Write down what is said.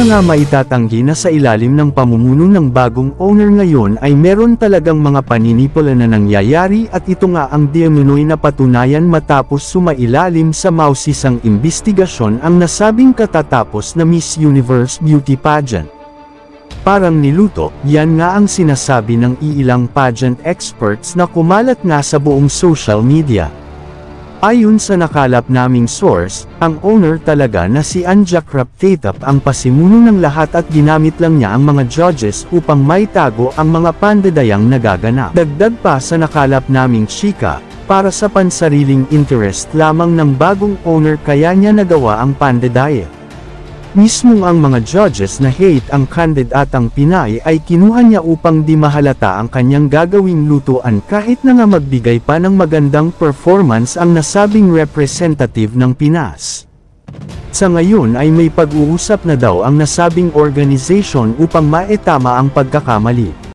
nga maitatanggi na sa ilalim ng pamumuno ng bagong owner ngayon ay meron talagang mga paninipula na nangyayari at ito nga ang di umano'y napatunayan matapos sumailalim sa mausisang imbestigasyon ang nasabing katatapos na Miss Universe beauty pageant. Parang niluto, yan nga ang sinasabi ng iilang pageant experts na kumalat nga sa buong social media. Ayon sa nakalap naming source, ang owner talaga na si Anja Kraptatap ang pasimuno ng lahat at ginamit lang niya ang mga judges upang maitago ang mga pandadayang nagaganap. Dagdag pa sa nakalap naming chika, para sa pansariling interest lamang ng bagong owner kaya niya nagawa ang pandadaya. Mismong ang mga judges na hate ang kandidatang Pinay ay kinuha niya upang di mahalata ang kanyang gagawing lutuan kahit na nga magbigay pa ng magandang performance ang nasabing representative ng Pinas. Sa ngayon ay may pag-uusap na daw ang nasabing organization upang maitama ang pagkakamali.